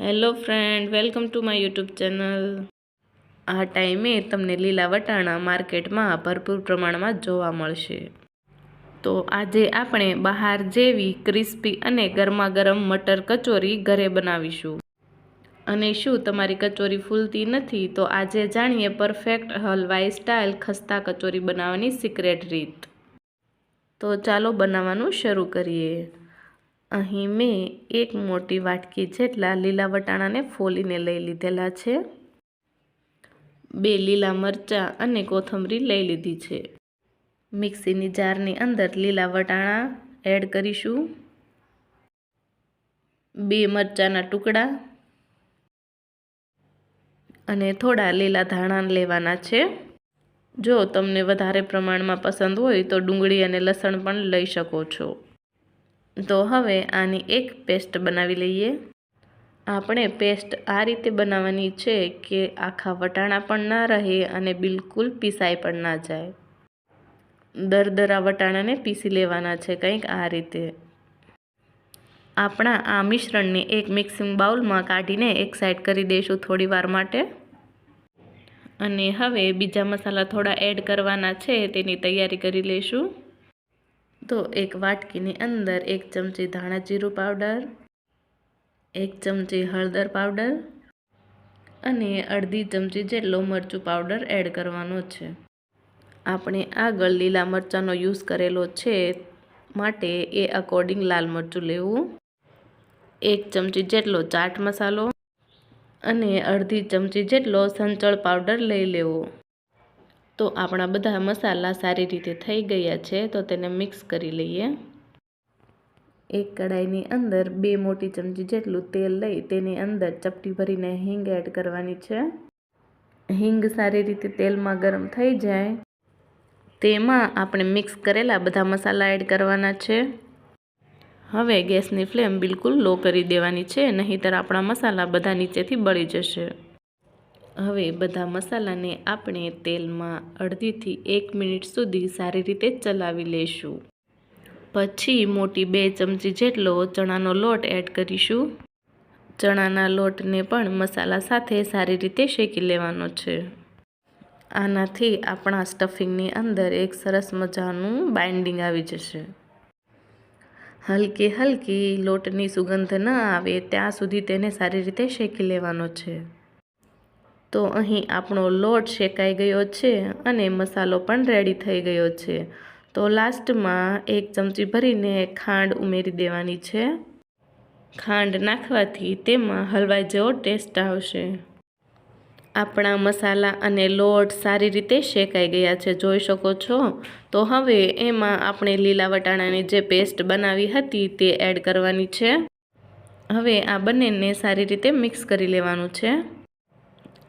Hello friend, welcome to my YouTube channel. આ ટાઈમે તમને લીલા વટાણા માર્કેટમાં ભરપૂર પ્રમાણમાં જોવા મળશે। તો આજે આપણે બહાર જેવી ક્રિસ્પી અને ગરમા-ગરમ મટર કચોરી ઘરે બનાવીશું। અને શું તમારી કચોરી ફૂલતી નથી? તો આજે જાણીએ પરફેક્ટ હલવાઈ સ્ટાઇલ ખસ્તા કચોરી બનાવવાની સિક્રેટ રીત। તો ચાલો બનાવવાનું શરૂ કરીએ। અહીં મેં એક મોટી વાટકી જેટલા લીલા વટાણાને ફોલીને લઈ લીધેલા છે। 2 લીલા મરચાં અને કોથમરી લઈ લીધી છે। મિક્સીની જારની અંદર લીલા વટાણા એડ કરીશું, 2 મરચાંના ટુકડા અને થોડા લીલા ધાણા લેવાના છે। જો તમને વધારે પ્રમાણમાં પસંદ હોય તો ડુંગળી અને લસણ પણ લઈ શકો છો। તો હવે આની એક પેસ્ટ બનાવી લઈએ। આપણે પેસ્ટ આ રીતે બનાવવાની છે કે આખા વટાણા પણ ના રહે અને બિલકુલ પીસાઈ પણ ના જાય। દરદરા વટાણાને પીસી લેવાના છે, કંઈક આ રીતે। આપણા આ મિશ્રણને એક મિક્સિંગ બાઉલમાં કાઢીને એક સાઈડ કરી દઈશું થોડી વાર માટે। અને હવે બીજા મસાલા થોડા એડ કરવાના છે, તેની તૈયારી કરી લઈશું। તો એક વાટકીની અંદર 1 ચમચી ધાણા જીરું પાવડર, 1 ચમચી હળદર પાવડર અને અડધી ચમચી જેટલો મરચું પાવડર એડ કરવાનો છે। આપણે આગળ લીલા મરચાંનો યુઝ કરેલો છે માટે એ અકોર્ડિંગ લાલ મરચું લેવું। 1 ચમચી જેટલો ચાટ મસાલો અને અડધી ચમચી જેટલો સંચળ પાવડર લઈ લેવો। તો આપણા બધા મસાલા સારી રીતે થઈ ગયા છે, તો તેને મિક્સ કરી લઈએ। એક કડાઈની અંદર 2 મોટી ચમચી જેટલું તેલ લઈ તેની અંદર ચપટી ભરીને હિંગ એડ કરવાની છે। હિંગ સારી રીતે તેલમાં ગરમ થઈ જાય તેમાં આપણે મિક્સ કરેલા બધા મસાલા એડ કરવાના છે। હવે ગેસની ફ્લેમ બિલકુલ લો કરી દેવાની છે, નહીંતર આપણા મસાલા બધા નીચેથી બળી જશે। હવે બધા મસાલાને આપણે તેલમાં અડધીથી 1 મિનિટ સુધી સારી રીતે ચલાવી લઈશું। પછી મોટી 2 ચમચી જેટલો ચણાનો લોટ એડ કરીશું। ચણાના લોટને પણ મસાલા સાથે સારી રીતે શેકી લેવાનો છે। આનાથી આપણા સ્ટફિંગની અંદર એક સરસ મજાનું બાઇન્ડિંગ આવી જશે। હલકી હલકી લોટની સુગંધ ન આવે ત્યાં સુધી તેને સારી રીતે શેકી લેવાનો છે। તો અહીં આપણો લોટ શેકાઈ ગયો છે અને મસાલો પણ રેડી થઈ ગયો છે। તો લાસ્ટમાં 1 ચમચી ભરીને ખાંડ ઉમેરી દેવાની છે। ખાંડ નાખવાથી તેમાં હલવાઈ જેવો ટેસ્ટ આવશે। આપણા મસાલા અને લોટ સારી રીતે શેકાઈ ગયા છે, જોઈ શકો છો। તો હવે એમાં આપણે લીલા વટાણાની જે પેસ્ટ બનાવી હતી તે એડ કરવાની છે। હવે આ બંનેને સારી રીતે મિક્સ કરી લેવાનું છે।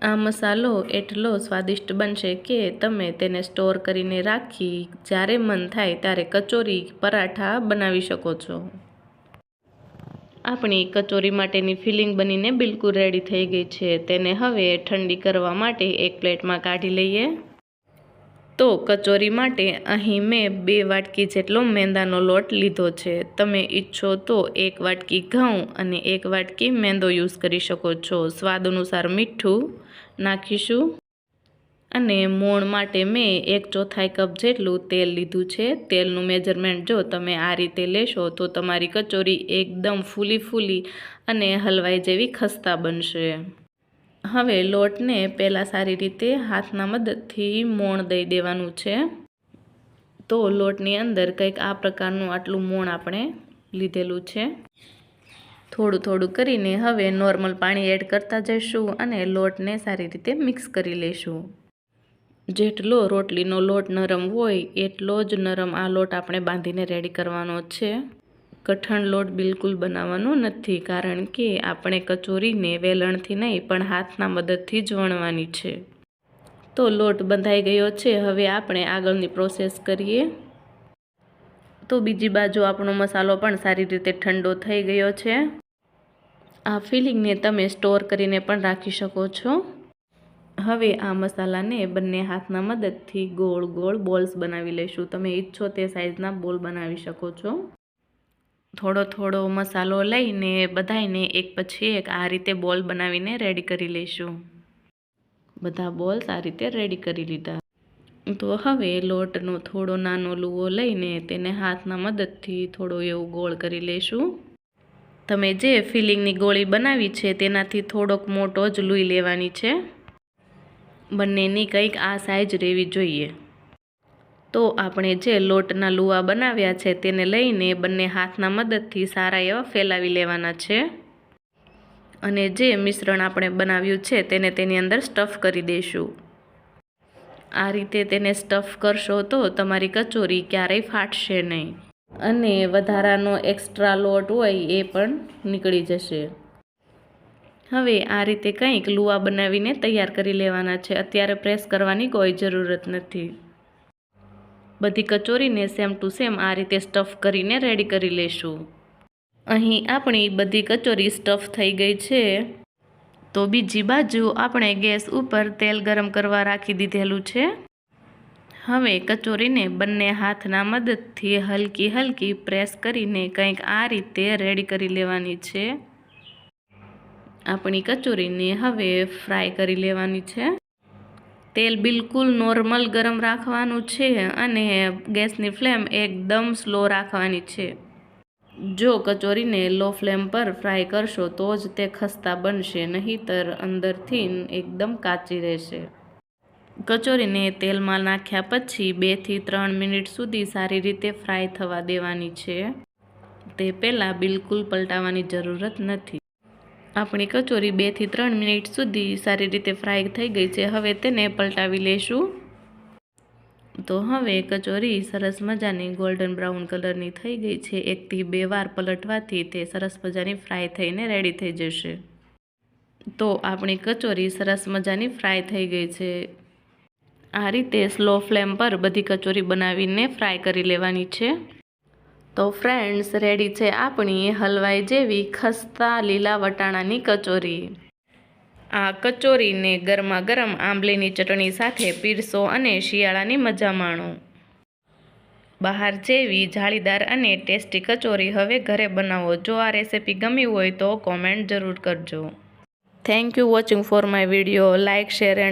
આ મસાલો એટલો સ્વાદિષ્ટ બનશે કે તમે તેને સ્ટોર કરીને રાખી જ્યારે મન થાય ત્યારે કચોરી, પરાઠા બનાવી શકો છો। આપણી કચોરી માટેની ફિલિંગ બનીને બિલકુલ રેડી થઈ ગઈ છે। તેને હવે ઠંડી કરવા માટે એક પ્લેટમાં કાઢી લઈએ। તો કચોરી માટે અહીં મેં 2 વાટકી જેટલો મેંદાનો લોટ લીધો છે। તમે ઈચ્છો તો 1 વાટકી ઘઉં અને 1 વાટકી મેંદો યુઝ કરી શકો છો। સ્વાદ અનુસાર મીઠું નાખીશું અને મોણ માટે મેં 1/4 કપ જેટલું તેલ લીધું છે। તેલનું મેજરમેન્ટ જો તમે આ રીતે લેશો તો તમારી કચોરી એકદમ ફૂલી અને હલવાઈ જેવી ખસ્તા બનશે। હવે લોટને પહેલાં સારી રીતે હાથના મદદથી મોણ દઈ દેવાનું છે। તો લોટની અંદર કંઈક આ પ્રકારનું આટલું મોણ આપણે લીધેલું છે। થોડું થોડું કરીને હવે નોર્મલ પાણી એડ કરતા જઈશું અને લોટને સારી રીતે મિક્સ કરી લઈશું। જેટલો રોટલીનો લોટ નરમ હોય એટલો જ નરમ આ લોટ આપણે બાંધીને રેડી કરવાનો છે। કઠણ લોટ બિલકુલ બનાવવાનો નથી, કારણ કે આપણે કચોરીને વેલણથી નહીં પણ હાથના મદદથી જ વણવાની છે। તો લોટ બંધાઈ ગયો છે। હવે આપણે આગળની પ્રોસેસ કરીએ। તો બીજી બાજુ આપણો મસાલો પણ સારી રીતે ઠંડો થઈ ગયો છે। આ ફિલિંગને તમે સ્ટોર કરીને પણ રાખી શકો છો। હવે આ મસાલાને બંને હાથના મદદથી ગોળ ગોળ બોલ્સ બનાવી લઈશું। તમે ઈચ્છો તે સાઈઝના બોલ બનાવી શકો છો। થોડો થોડો મસાલો લઈને બધાયને એક પછી એક આ રીતે બોલ બનાવીને રેડી કરી લઈશું. બધા બોલ્સ આ રીતે રેડી કરી લીધા. તો હવે લોટનો થોડો નાનો લુવો લઈને તેને હાથના મદદથી થોડો એવું ગોળ કરી લઈશું. તમે જે ફિલિંગની ગોળી બનાવી છે તેનાથી થોડોક મોટો જ લૂઈ લેવાની છે. બંનેની કંઈક આ સાઈઝ રહેવી જોઈએ. તો આપણે જે લોટના લુવા બનાવ્યા છે તેને લઈને બંને હાથના મદદથી સારા એવા ફેલાવી લેવાના છે. અને જે મિશ્રણ આપણે બનાવ્યું છે તેને તેની અંદર સ્ટફ કરી દઈશું. આ રીતે તેને સ્ટફ કરશો તો તમારી કચોરી ક્યારેય ફાટશે નહીં અને વધારાનો એક્સ્ટ્રા લોટ હોય એ પણ નીકળી જશે. હવે આ રીતે કંઈક લુવા બનાવીને તૈયાર કરી લેવાના છે. અત્યારે પ્રેસ કરવાની કોઈ જરૂરત નથી. બધી કચોરીને સેમ ટુ સેમ આ રીતે સ્ટફ કરીને રેડી કરી લઈશું. અહીં આપણી બધી કચોરી સ્ટફ થઈ ગઈ છે. તો બીજી બાજુ આપણે ગેસ ઉપર તેલ ગરમ કરવા રાખી દીધેલું છે. હવે કચોરીને બંને હાથના મદદથી હલકી હલકી પ્રેસ કરીને કંઈક આ રીતે રેડી કરી લેવાની છે. આપણી કચોરીને હવે ફ્રાય કરી લેવાની છે. તેલ બિલકુલ નોર્મલ ગરમ રાખવાનું છે અને ગેસની ફ્લેમ એકદમ સ્લો રાખવાની છે. જો કચોરીને લો ફ્લેમ પર ફ્રાય કરશો તો જ તે ખસ્તા બનશે, નહીંતર અંદરથી એકદમ કાચી રહેશે. કચોરીને તેલમાં નાખ્યા પછી 2 થી 3 મિનિટ સુધી સારી રીતે ફ્રાય થવા દેવાની છે. તે પહેલાં બિલકુલ પલટાવવાની જરૂરત નથી. આપણી કચોરી 2 થી 3 મિનિટ સુધી સારી રીતે ફ્રાય થઈ ગઈ છે. હવે તેને પલટાવી લઈશું. તો હવે કચોરી સરસ મજાની ગોલ્ડન બ્રાઉન કલરની થઈ ગઈ છે. 1 થી 2 વાર પલટવાથી તે સરસ મજાની ફ્રાય થઈને રેડી થઈ જશે. તો આપણી કચોરી સરસ મજાની ફ્રાય થઈ ગઈ છે. આ રીતે સ્લો ફ્લેમ પર બધી કચોરી બનાવીને ફ્રાય કરી લેવાની છે. તો ફ્રેન્ડ્સ, રેડી છે આપણી હલવાઈ જેવી ખસ્તા લીલા વટાણાની કચોરી. આ કચોરીને ગરમા ગરમ આંબલીની ચટણી સાથે પીરસો અને શિયાળાની મજા માણો. બહાર જેવી જાળીદાર અને ટેસ્ટી કચોરી હવે ઘરે બનાવો. જો આ રેસિપી ગમી હોય તો કોમેન્ટ જરૂર કરજો. Thank you watching for my video. Like, share and